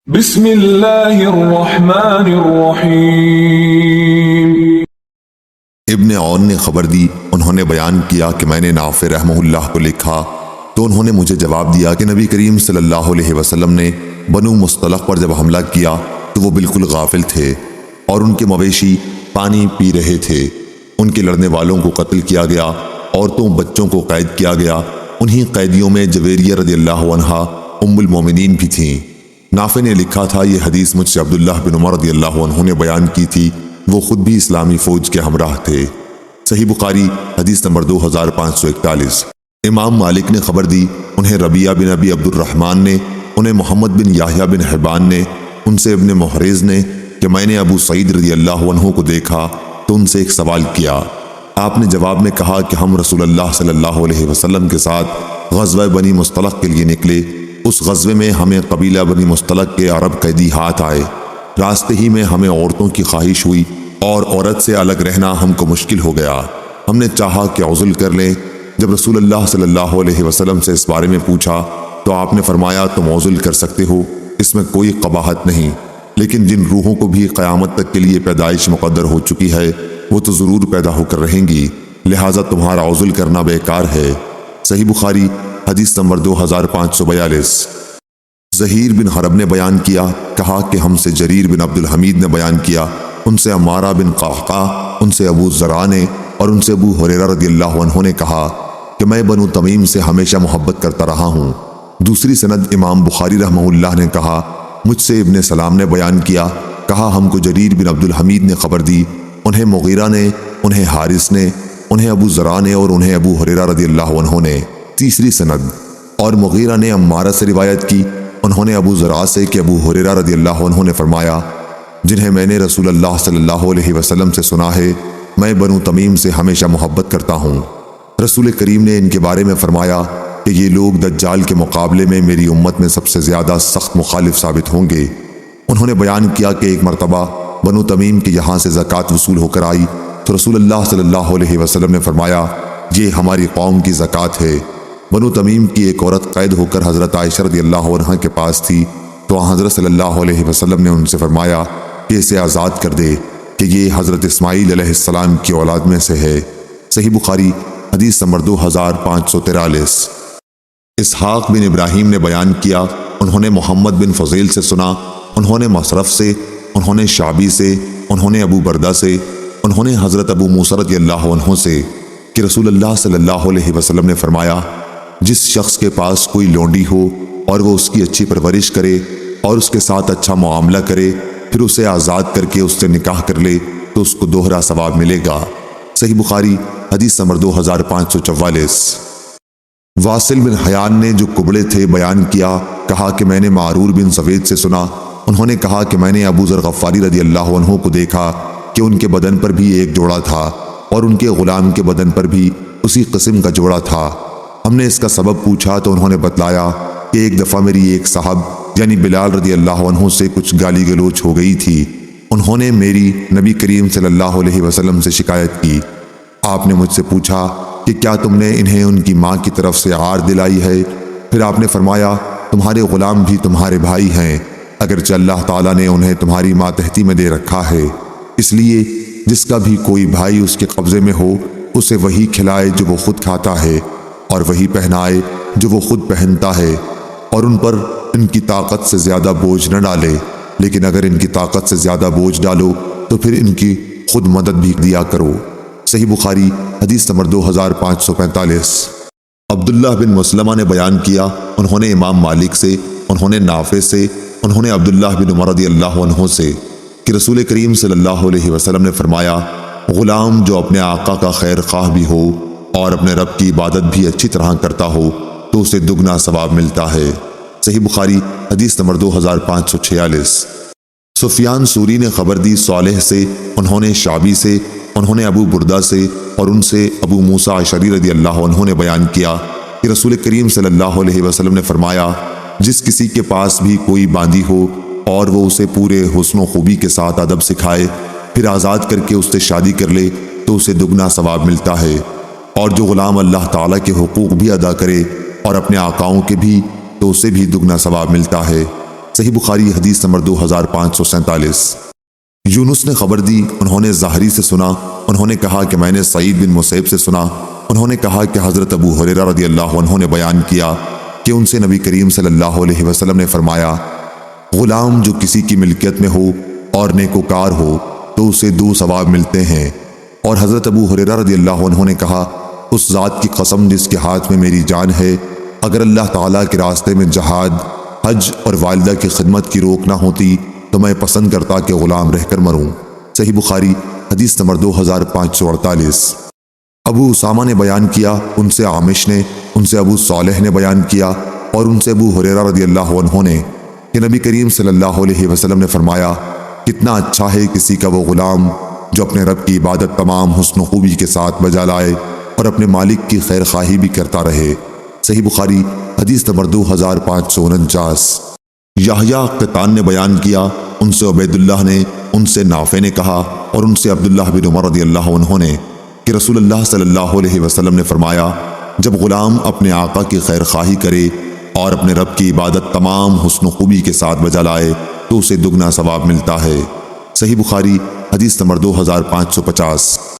بسم اللہ الرحمن الرحیم۔ ابن عون نے خبر دی، انہوں نے بیان کیا کہ میں نے نافع رحمہ اللہ کو لکھا تو انہوں نے مجھے جواب دیا کہ نبی کریم صلی اللہ علیہ وسلم نے بنو مصطلق پر جب حملہ کیا تو وہ بالکل غافل تھے اور ان کے مویشی پانی پی رہے تھے۔ ان کے لڑنے والوں کو قتل کیا گیا، عورتوں بچوں کو قید کیا گیا۔ انہی قیدیوں میں جویریہ رضی اللہ عنہا ام المومنین بھی تھیں۔ نافع نے لکھا تھا، یہ حدیث مجھ سے عبداللہ بن عمر رضی اللہ عنہ نے بیان کی تھی، وہ خود بھی اسلامی فوج کے ہمراہ تھے۔ صحیح بخاری حدیث نمبر 2541۔ امام مالک نے خبر دی، انہیں ربیعہ بن ابی عبد الرحمن نے، انہیں محمد بن یحییٰ بن حبان نے، ان سے ابن محرز نے کہ میں نے ابو سعید رضی اللہ عنہ کو دیکھا تو ان سے ایک سوال کیا۔ آپ نے جواب میں کہا کہ ہم رسول اللہ صلی اللہ علیہ وسلم کے ساتھ غزوہ بنی مصطلق کے لیے نکلے۔ اس غزوے میں ہمیں قبیلہ بنی مصطلق کے عرب قیدی ہاتھ آئے۔ راستے ہی میں ہمیں عورتوں کی خواہش ہوئی اور عورت سے الگ رہنا ہم کو مشکل ہو گیا۔ ہم نے چاہا کہ عزل کر لیں۔ جب رسول اللہ صلی اللہ علیہ وسلم سے اس بارے میں پوچھا تو آپ نے فرمایا تم عزل کر سکتے ہو، اس میں کوئی قباحت نہیں، لیکن جن روحوں کو بھی قیامت تک کے لیے پیدائش مقدر ہو چکی ہے وہ تو ضرور پیدا ہو کر رہیں گی، لہٰذا تمہارا عزل کرنا بیکار ہے۔ صحیح بخاری حدیث نمبر 2542۔ زہیر بن حرب نے بیان کیا، کہا کہ ہم سے جریر بن عبد الحمید نے بیان کیا، ان سے عمارہ بن قعقاع، ان سے ابو ذرا نے اور ان سے ابو ہریرہ رضی اللہ عنہ نے کہا کہ میں بنو تمیم سے ہمیشہ محبت کرتا رہا ہوں۔ دوسری سند امام بخاری رحمہ اللہ نے کہا، مجھ سے ابن سلام نے بیان کیا، کہا ہم کو جریر بن عبد الحمید نے خبر دی، انہیں مغیرہ نے، انہیں حارث نے، انہیں ابو ذرا نے اور انہیں ابو ہریرہ رضی اللہ عنہ نے۔ تیسری سند اور مغیرہ نے عمارہ سے روایت کی، انہوں نے ابو ذرا سے کہ ابو ہریرہ رضی اللہ عنہ نے فرمایا، جنہیں میں نے رسول اللہ صلی اللہ علیہ وسلم سے سنا ہے، میں بنو تمیم سے ہمیشہ محبت کرتا ہوں۔ رسول کریم نے ان کے بارے میں فرمایا کہ یہ لوگ دجال کے مقابلے میں میری امت میں سب سے زیادہ سخت مخالف ثابت ہوں گے۔ انہوں نے بیان کیا کہ ایک مرتبہ بنو تمیم کے یہاں سے زکوٰۃ وصول ہو کر آئی تو رسول اللہ صلی اللہ علیہ وسلم نے فرمایا، یہ ہماری قوم کی زکوٰۃ ہے۔ بنو تمیم کی ایک عورت قید ہو کر حضرت عائشہ رضی اللہ عنہا کے پاس تھی تو حضرت صلی اللہ علیہ وسلم نے ان سے فرمایا کہ اسے آزاد کر دے کہ یہ حضرت اسماعیل علیہ السلام کی اولاد میں سے ہے۔ صحیح بخاری حدیث نمبر 2543۔ اسحاق بن ابراہیم نے بیان کیا، انہوں نے محمد بن فضیل سے سنا، انہوں نے مصرف سے، انہوں نے شعبی سے، انہوں نے ابو بردہ سے، انہوں نے حضرت ابو موسیٰ رضی اللہ عنہ سے کہ رسول اللہ صلی اللہ علیہ وسلم نے فرمایا، جس شخص کے پاس کوئی لونڈی ہو اور وہ اس کی اچھی پرورش کرے اور اس کے ساتھ اچھا معاملہ کرے، پھر اسے آزاد کر کے اس سے نکاح کر لے تو اس کو دوہرا ثواب ملے گا۔ صحیح بخاری حدیث نمبر 2544۔ واصل بن حیان نے جو کبڑے تھے بیان کیا، کہا کہ میں نے معرور بن سوید سے سنا، انہوں نے کہا کہ میں نے ابو ذر غفاری رضی اللہ عنہ کو دیکھا کہ ان کے بدن پر بھی ایک جوڑا تھا اور ان کے غلام کے بدن پر بھی اسی قسم کا جوڑا تھا۔ ہم نے اس کا سبب پوچھا تو انہوں نے بتلایا کہ ایک دفعہ میری ایک صاحب یعنی بلال رضی اللہ عنہ سے کچھ گالی گلوچ ہو گئی تھی، انہوں نے میری نبی کریم صلی اللہ علیہ وسلم سے شکایت کی۔ آپ نے مجھ سے پوچھا کہ کیا تم نے انہیں ان کی ماں کی طرف سے عار دلائی ہے؟ پھر آپ نے فرمایا، تمہارے غلام بھی تمہارے بھائی ہیں، اگرچہ اللہ تعالیٰ نے انہیں تمہاری ماتحتی میں دے رکھا ہے، اس لیے جس کا بھی کوئی بھائی اس کے قبضے میں ہو اسے وہی کھلائے جو وہ خود کھاتا ہے اور وہی پہنائے جو وہ خود پہنتا ہے، اور ان پر ان کی طاقت سے زیادہ بوجھ نہ ڈالے، لیکن اگر ان کی طاقت سے زیادہ بوجھ ڈالو تو پھر ان کی خود مدد بھی دیا کرو۔ صحیح بخاری حدیث نمبر 2545۔ عبداللہ بن مسلمہ نے بیان کیا، انہوں نے امام مالک سے، انہوں نے نافع سے، انہوں نے عبداللہ بن عمر رضی اللہ عنہ سے کہ رسول کریم صلی اللہ علیہ وسلم نے فرمایا، غلام جو اپنے آقا کا خیر خواہ بھی ہو اور اپنے رب کی عبادت بھی اچھی طرح کرتا ہو تو اسے دگنا ثواب ملتا ہے۔ صحیح بخاری حدیث نمبر 2546۔ سفیان سوری نے خبر دی صالح سے، انہوں نے شعبی سے، انہوں نے ابو بردہ سے اور ان سے ابو موسیٰ اشعری رضی اللہ عنہ نے بیان کیا کہ رسول کریم صلی اللہ علیہ وسلم نے فرمایا، جس کسی کے پاس بھی کوئی باندی ہو اور وہ اسے پورے حسن و خوبی کے ساتھ ادب سکھائے، پھر آزاد کر کے اس سے شادی کر لے تو اسے دگنا ثواب ملتا ہے، اور جو غلام اللہ تعالیٰ کے حقوق بھی ادا کرے اور اپنے آقاؤں کے بھی تو اسے بھی دگنا ثواب ملتا ہے۔ صحیح بخاری حدیث نمبر 2547۔ یونس نے خبر دی، انہوں نے ظاہری سے سنا، انہوں نے کہا کہ میں نے سعید بن مسیب سے سنا، انہوں نے کہا کہ حضرت ابو ہریرہ رضی اللہ عنہ نے بیان کیا کہ ان سے نبی کریم صلی اللہ علیہ وسلم نے فرمایا، غلام جو کسی کی ملکیت میں ہو اور نیکوکار ہو تو اسے 2 ثواب ملتے ہیں۔ اور حضرت ابو ہریرہ رضی اللہ عنہ نے کہا، اس ذات کی قسم جس کے ہاتھ میں میری جان ہے، اگر اللہ تعالیٰ کے راستے میں جہاد، حج اور والدہ کی خدمت کی روک نہ ہوتی تو میں پسند کرتا کہ غلام رہ کر مروں۔ صحیح بخاری حدیث نمبر 2548۔ ابو اسامہ نے بیان کیا، ان سے عامش نے، ان سے ابو صالح نے بیان کیا اور ان سے ابو ہریرہ رضی اللہ عنہ نے کہ نبی کریم صلی اللہ علیہ وسلم نے فرمایا، کتنا اچھا ہے کسی کا وہ غلام جو اپنے رب کی عبادت تمام حسن و خوبی کے ساتھ بجا لائے اور اپنے مالک کی خیر خواہی بھی کرتا رہے۔ صحیح بخاری حدیث نمبر 2549۔ یحییٰ قطان نے بیان کیا، ان سے عبید اللہ نے، ان سے نافع نے کہا اور ان سے عبداللہ بن عمر رضی اللہ عنہ نے کہ رسول اللہ صلی اللہ علیہ وسلم نے فرمایا، جب غلام اپنے آقا کی خیر خواہی کرے اور اپنے رب کی عبادت تمام حسن و خوبی کے ساتھ بجا لائے تو اسے دگنا ثواب ملتا ہے۔ صحیح بخاری حدیث نمبر 2550۔